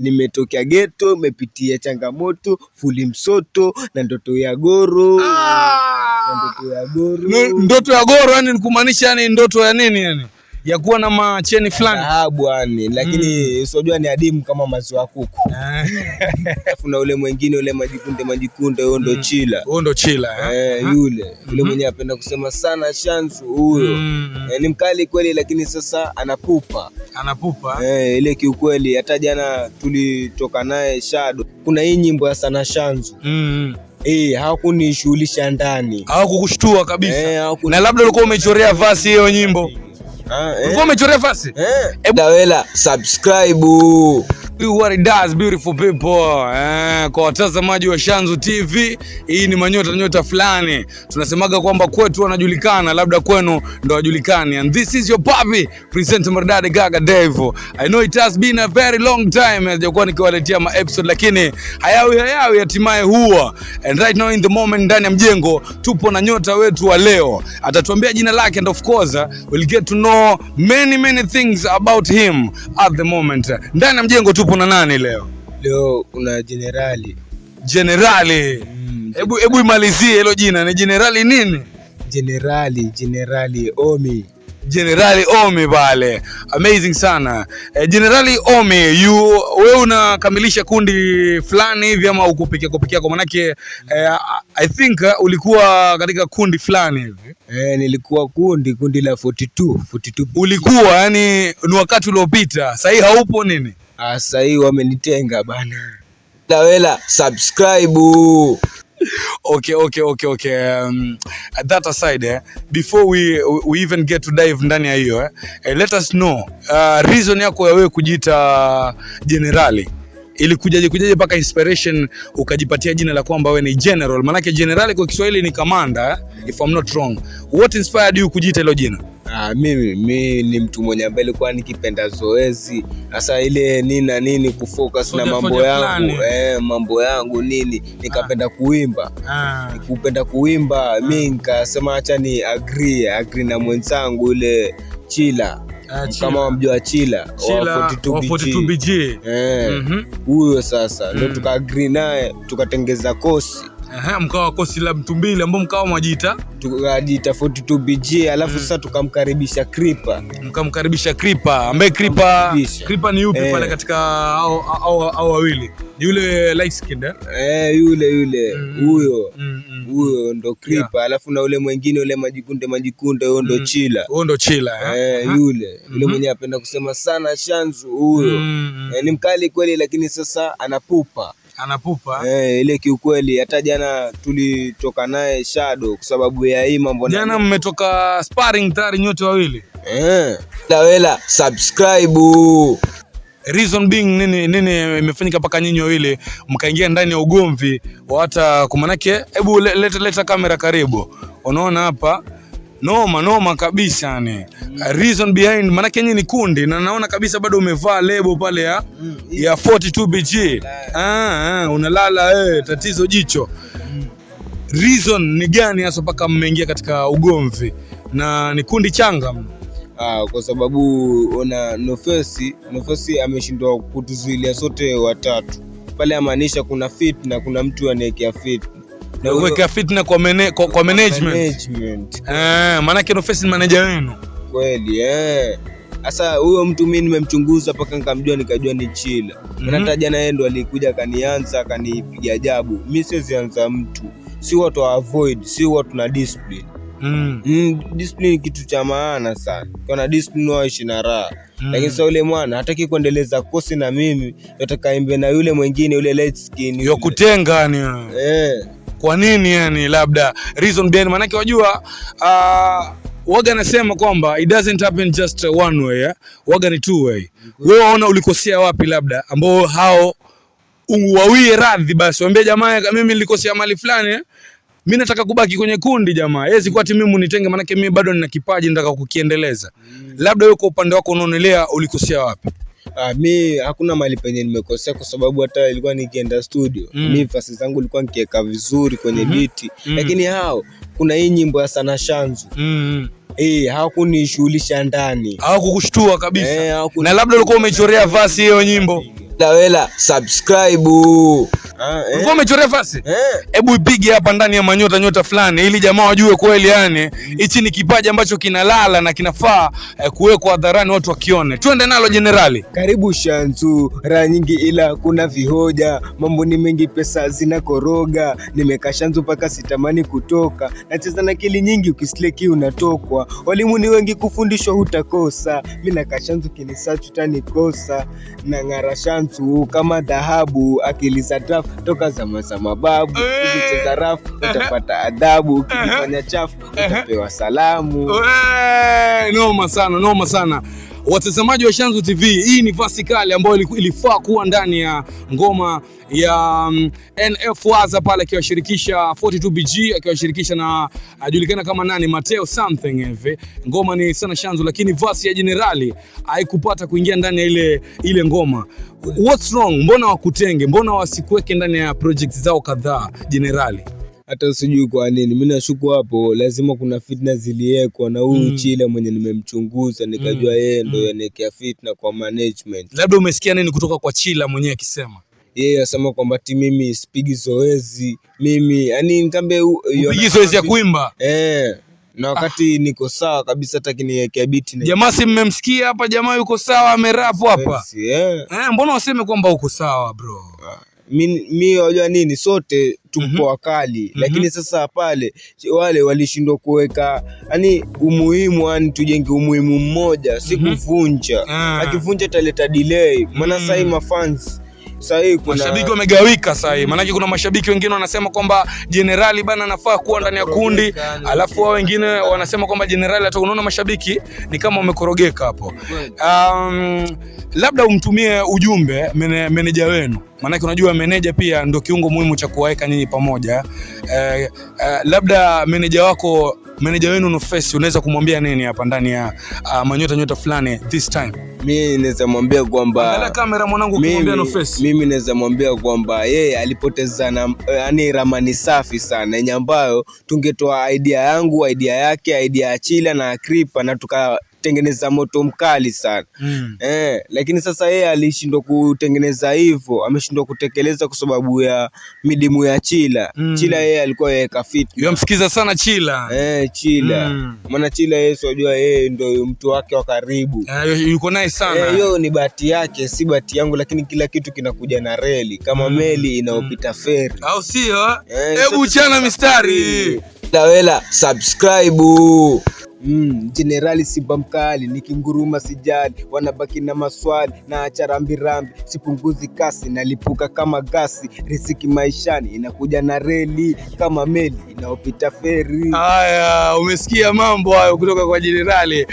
Nimetokea ghetto, nimepitia changamoto, fuli msoto na ndoto ya goro. Ndoto ya goro yani nikumaanisha yani ndoto ya nini yani? Ya kuwa na macheni fulani. Bwana, lakini usijua ni adimu kama maziwa kuku. Kuna ule mwingine ule majikunde huyo ndo chila. Huyo ndo chila. Yule mwenye anapenda kusema sana Shanzu huyo. Ni mkali kweli lakini sasa anapupa. Ile kiukweli hata jana tulitoka naye Shadow. Kuna hii nyimbo ya sana Shanzu. Hawakunishughulisha ndani. Hawakukushtua kabisa. Na labda ulikuwa umechorea verse hiyo nyimbo. Ulikuwa umechorea verse? Dawela subscribe. What it does, beautiful people. Kwa watazamaji wa Shanzu TV, hii ni nyota fulani. Tunasemaga kwamba kwetu wanajulikana, labda kwenu ndo wajulikani. And this is your puppy, presenter Mardadi Gaga Devo. I know it has been a very long time hajakuwa nikiwaletea episode, lakini hayawi hatimaye huwa. And right now in the moment ndani ya mjengo tupo na nyota wetu wa leo. Atatuambia jina lake and of course we'll get to know many things about him at the moment. Ndani ya mjengo tupo na nani leo? Leo kuna Generali. Hebu imalizie hilo jina. Ni Generali nini? Generali Omi. Generali Omi bale. Amazing sana. Generali Omi, wewe unakamilisha kundi fulani hivi ama ukupikia kwa manake I think ulikuwa katika kundi fulani hivi. Nilikuwa kundi la 42. Ulikuwa yani ni wakati uliopita. Sasa haupo nini? Sasa hii wamenitenga bana. Dawela subscribe. Okay. That aside, before we even get to dive ndani ya hiyo, let us know reason yako ya wewe kujiita Generali. Ilikujaje mpaka inspiration ukajipatia jina la kwamba wewe ni general? Maana generali kwa Kiswahili ni commander, if I'm not wrong. What inspired you kujiita hilo jina? Mimi ni mtu mwenye ambaye alikuwa nikipenda zoezi. Sasa ile nini kufocus na mambo yangu nini, nikapenda kuimba. Nikupenda kuimba, mimi nikasema acha ni agree na mwenzangu ule Chila. Kama mjua Chila wa 42BG. Huyo sasa ndio tuka-agree naye tukatengeza kosi. Mkawa kosi la Mtumbili ambao mkawa mwajiita 42BG, alafu sasa tukamkaribisha Creeper. Mkamkaribisha Creeper, ambaye Creeper ni yupi pale katika au wawili? Yule light skin yule huyo ndo Creeper, alafu na ule mwingine yule majikunde huyo ndo Chila. Yule mwenye anapenda kusema sana Shanzu huyo. Ni mkali kweli lakini sasa anapupa. Ile kiukweli hata jana tulitoka naye Shadow kwa sababu ya hii mambo. Jana mmetoka sparring tayari nyote wawili. Dawela subscribe. Reason being nini imefanyika paka nyinyi wawili mkaingia ndani ya ugomvi hata kwa manake? Hebu leta kamera karibu. Unaona hapa noma kabisa yani. Reason behind manake nyinyi ni kundi na naona kabisa bado umevaa lebo pale ya 42BG. Unalala tatizo jicho. Reason ni gani hasa paka mmeingia katika ugomvi na ni kundi changa? Kwa sababu ona Nofesi ameshindwa kutuzuilia sote watatu. Pale amaanisha kuna fit na kuna mtu anayekea fit. Na uweka fitna kwa management. Maana yake Nofesi ni manager wenu. Kweli Sasa huyo mtu mimi nimemchunguza paka nikamjua nikajua ni Chila. Hata jana yeye ndo alikuja akanipiga ajabu. Mimi siwezi anza mtu. Si watu avoid, si watu na discipline. Discipline kitu cha maana sana. Kuna discipline waishi na raha. Lakini sasa yule mwana hataki kuendeleza kosi na mimi, nataka imbe na yule mwingine yule light skin. Yo kutenga yani. Kwa nini yani? Labda reason behind, maana wajua waga nasema kwamba it doesn't happen just one way, waga ni two way. Wewe waona ulikosea wapi labda ambao hao uwawie radhi basi waambie jamaa mimi nilikosea mali fulani, mimi nataka kubaki kwenye kundi jamaa. Yezi kwa mimi unitenge maana mimi bado nina kipaji nataka kukiendeleza. Labda wewe kwa upande wako unaonelea ulikosea wapi? Mimi hakuna mali penye nimekosea kwa sababu hata ilikuwa nikienda studio mimi fasi zangu nilikuwa nikiweka vizuri kwenye biti. Lakini hao kuna hii nyimbo ya sana Shanzu. Hawakunishughulisha ndani. Hawakukushtua kabisa. Na labda ulikuwa umechorea verse hiyo nyimbo. Dawela subscribe. Ulikuwa umechorea fasi? Hebu ipige hapa ndani ya manyota nyota fulani ili jamaa wajue kweli yani hichi ni kipaji ambacho kinalala na kinafaa kuwekwa hadharani watu wakione. Twende nalo Jenerali. Karibu Shanzu, raha nyingi ila kuna vihoja. Mambo ni mengi, pesa zinakoroga. Nimekaa Shanzu paka sitamani kutoka. Nacheza na akili nyingi, ukisleki unatokwa. Walimu ni wengi, kufundishwa hutakosa. Mimi nakaa Shanzu, kinisearch utanikosa. Nang'ara Shanzu kama dhahabu, akili za draft toka zama za mababu. Ukicheza rafu utapata adhabu, ukifanya chafu utapewa salamu. Noma sana. Watazamaji wa Shanzu TV, hii ni vasi kali ambayo ilifaa kuwa ndani ya ngoma ya NF Waza pale, akiwashirikisha 42BG, akiwashirikisha na ajulikana kama nani, Mateo something hivi. Ngoma ni sana Shanzu, lakini vasi ya Jenerali haikupata kuingia ndani ya ile ngoma. What's wrong? Mbona wakutenge? Mbona wasikuweke ndani ya projects zao kadhaa Jenerali? Hata sijui kwa nini. Mimi nashuku hapo lazima kuna fitna ziliekwa na huyu Chila mwenye nimemchunguza nikajua yeye ndio yanekea fitna kwa management. Labda umesikia nini kutoka kwa Chila mwenyewe akisema? Yeye anasema kwamba mimi sipigi zoezi. Mimi yani nikambe upigi zoezi ya kuimba. Na wakati niko sawa kabisa, hata kiniwekea beat na jamaa, si mmemsikia hapa, jamaa yuko sawa, amerapu hapa. Mbona waseme kwamba uko sawa bro? Mimi wajua nini, sote tuko wakali. Lakini sasa pale wale walishindwa kuweka yani umuhimu, yani tujenge umuhimu mmoja, si kuvunja. Akivunja italeta delay. Maana sasa mafans sahi kuna mashabiki wamegawika sahi. Maana kuna mashabiki wengine wanasema kwamba Jenerali bana anafaa kuwa ndani ya kundi, alafu wao wengine wanasema kwamba Jenerali hata unaona mashabiki ni kama wamekorogeka hapo. Labda umtumie ujumbe meneja wenu, maana unajua meneja pia ndio kiungo muhimu cha kuwaweka nyinyi pamoja. Labda meneja wenu no face, unaweza kumwambia nini hapa ndani ya manyota nyota fulani this time? Mimi naweza mwambia kwamba angalia kamera mwanangu, ukimwambia no face. Mimi naweza mwambia kwamba yeye alipoteza yani ramani safi sana yenye ambayo tungetoa idea yangu, idea yake, idea ya Chila na Kripa na tukatengeneza moto mkali sana. Lakini sasa yeye alishindwa kutengeneza hivyo, ameshindwa kutekeleza kwa sababu ya midimu ya Chila. Chila yeye alikuwa yeka fit. Yamsikiza sana Chila. Chila. Maana Chila yeye unajua yeye ndio mtu wake wa karibu. Yuko naye sana. Hiyo ni bahati yake, si bahati yangu, lakini kila kitu kinakuja na reli kama meli inaopita feri. Au sio? Hebu chana mistari. Dawela subscribe. Jenerali simba mkali, nikinguruma sijali, wanabaki na maswali na acha rambirambi, sipunguzi kasi, nalipuka kama gasi, riziki maishani inakuja na reli kama meli inaopita feri. Haya, umesikia mambo hayo kutoka kwa Jenerali.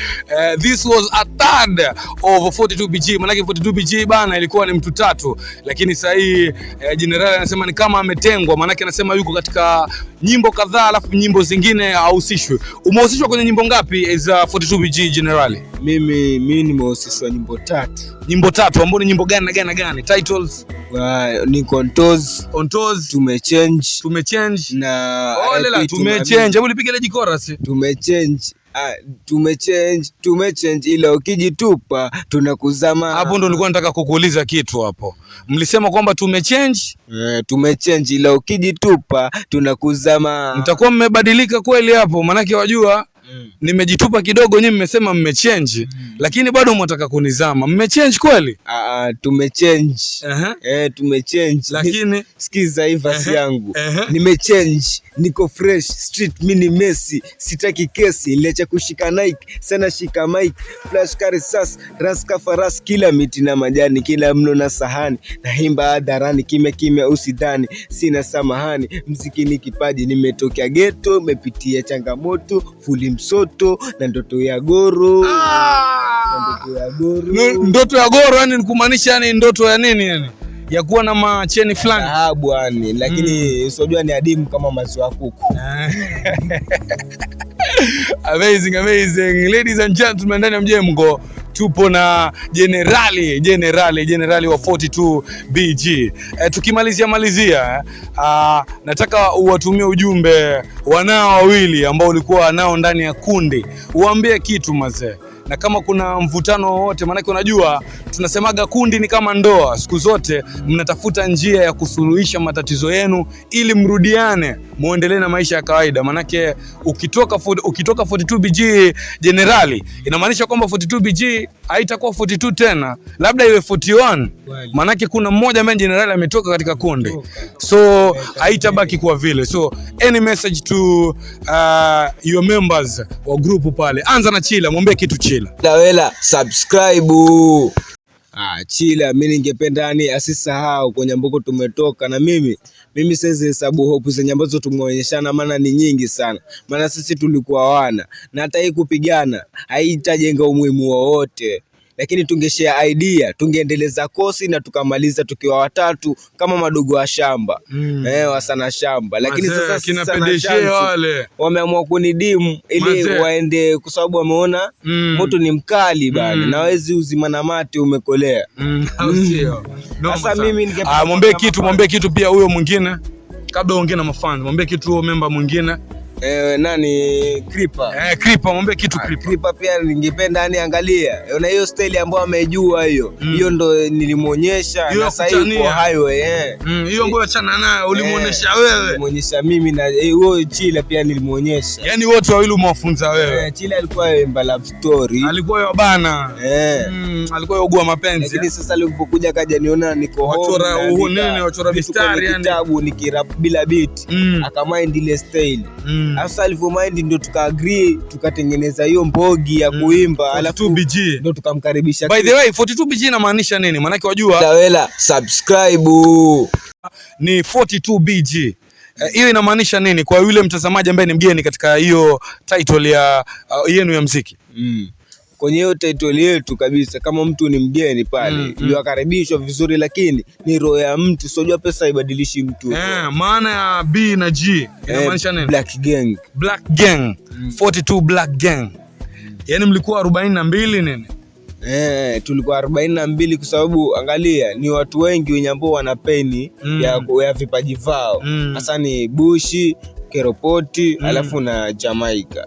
This was a third of 42BG. Maana 42BG bana ilikuwa ni mtu tatu, lakini sasa hii Jenerali anasema ni kama ametengwa. Maana anasema yuko katika nyimbo kadhaa, alafu nyimbo zingine hahusishwi. Umehusishwa kwenye nyimbo ngapi as 42BG Jenerali? Mimi nimehusishwa nyimbo tatu. Nyimbo tatu ambapo ni nyimbo gani na gani na gani? Titles? Ni Ontoz, Tumechange na Tumechange. Hebu nipige ile chorus. Tumechange ila ukijitupa tunakuzama. Hapo ndo nilikuwa nataka kukuuliza kitu hapo. Mlisema kwamba tumechange ila ukijitupa tunakuzama. Mtakuwa mmebadilika kweli hapo? Maana wajua nimejitupa kidogo, nyinyi mmesema mmechange, lakini bado mnataka kunizama. Mmechange kweli? Tumechange. Tumechange. Lakini sikiza hii verse yangu. Nimechange, niko fresh, street mini Messi, sitaki kesi, niliacha kushika Nike, sana shika mic, flash karisas, raska faras, kila miti na majani, kila mno na sahani, naimba hadharani, kimya usidhani, sina samahani, mziki ni kipaji, nimetokea ghetto, mepitia changamoto, fuli msoto na ndoto ya goro. Ndoto ya goro yani nikumaanisha yani ndoto ya nini yani? Ya kuwa na macheni fulani. Dhahabu yani, lakini usijua ni adimu kama maziwa kuku. Amazing. Ladies and gentlemen, ndani ya mjengo tupo na Jenerali wa 42BG. Tukimalizia nataka uwatumie ujumbe wanao wawili ambao ulikuwa nao ndani ya kundi. Uambie kitu mazee. na kama kuna mvutano wowote, maanake unajua tunasemaga kundi ni kama ndoa, siku zote mnatafuta njia ya kusuluhisha matatizo yenu ili mrudiane, muendelee na maisha ya kawaida. Maanake ukitoka 42BG generali, inamaanisha kwamba 42BG haitakuwa 42 tena, labda iwe 41. Maanake kuna mmoja ambaye generali ametoka katika kundi, so haitabaki kuwa vile. So any message to your members wa group pale? Anza na Chila, mwambie kitu Chila. Dawela subscribe. Chila, mimi ningependa yani asisahau kwenye ambako tumetoka, na mimi siwezi hesabu hope zenye ambazo tumeonyeshana, maana ni nyingi sana. Maana sisi tulikuwa wana, na hata hii kupigana haitajenga umuhimu wowote, lakini tungeshare idea, tungeendeleza kosi na tukamaliza tukiwa watatu kama madogo wa shamba. Wasana shamba. Lakini sasa kinapendeshea wale wameamua kunidimu ili waende, kwa sababu wameona moto ni mkali bali na wezi uzima na mate umekolea. Sasa mimi ningependa mwambie kitu pia huyo mwingine, kabla uongee na mafans, mwambie kitu huyo member mwingine. Nani Creeper? Creeper, mwambie kitu Creeper. Creeper pia ningependa yani angalia. Una hiyo style ambayo amejua hiyo. Hiyo ndo nilimuonyesha na sasa hivi kwa highway. Hiyo ambayo achana nayo ulimuonyesha wewe. Nilimuonyesha mimi na huyo Chila pia nilimuonyesha. Yaani wote wawili umewafunza wewe. Chila alikuwa imba love story. Alikuwa yeye bana. Alikuwa yogua mapenzi. Lakini sasa alipokuja kaja niona niko home. Wachora mistari yani. Kitabu nikirap bila beat. Akamind ile style. Sasa alivyomind ndio tuka-agree, tukatengeneza hiyo mbogi ya kuimba, alafu 42BG ndio tukamkaribisha. By the way, 42BG inamaanisha nini? Maana yake wajua Dawela subscribe ni 42BG. Hiyo inamaanisha nini kwa yule mtazamaji ambaye ni mgeni katika hiyo title ya yenu ya muziki? Kwenye hiyo title yetu kabisa, kama mtu ni mgeni pale, yuakaribishwa vizuri, lakini ni roho ya mtu, sio pesa haibadilishi mtu. Maana ya B na G inamaanisha nini? Black Gang. Black Gang. 42 Black Gang. Yaani mlikuwa 42 nini? Tulikuwa 42 kwa sababu angalia ni watu wengi wenye ambao wana peni ya vipaji vao. Hasa ni Bushi, Keropoti, alafu na Jamaica.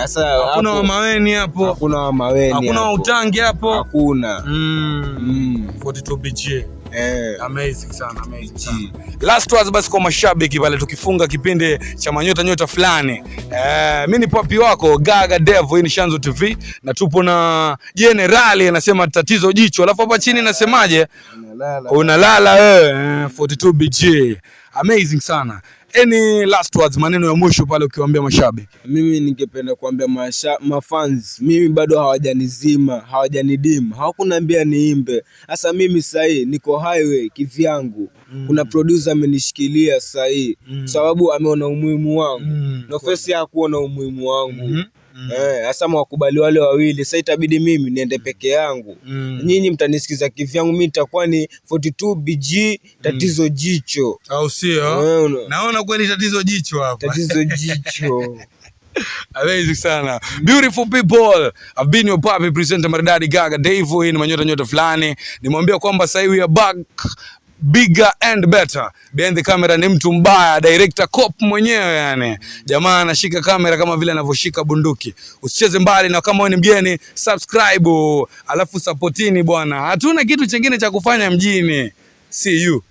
Sasa hakuna wa Maweni hapo. Hakuna wa Maweni. Hakuna wa Utangi hapo. Hakuna. 42BG. Amazing sana. Last words basi kwa mashabiki pale tukifunga kipindi cha Manyota fulani. Mimi ni papi wako Gaga Dev, hii ni Shanzu TV na tupo na Generali anasema tatizo jicho. Alafu hapa chini nasemaje? Unalala wewe. 42BG. Amazing sana. Any last words, maneno ya mwisho pale ukiwaambia mashabiki? Mimi ningependa kuambia mafans, mimi bado hawajanizima, hawajanidim, hawakuniambia niimbe. Sasa mimi sasa niko highway kivyangu. Kuna producer amenishikilia sasa sababu ameona umuhimu wangu. No face ya kuona umuhimu wangu. Sasa mwakubali wale wawili, sasa itabidi mimi niende peke yangu. Nyinyi mtanisikiza kivyangu, mimi nitakuwa ni 42BG tatizo jicho. Au sio? Naona kweli tatizo jicho hapa. Tatizo jicho. Amazing sana. Beautiful people. I've been your papi presenter maridadi Gaga Devo, hii ni Manyota fulani. Nimwambia kwamba sasa we are back bigger and better. Behind the camera ni mtu mbaya, director cop mwenyewe yani. Jamaa anashika kamera kama vile anavyoshika bunduki. Usicheze mbali, na kama wewe ni mgeni subscribe, alafu supportini bwana. Hatuna kitu kingine cha kufanya mjini. See you.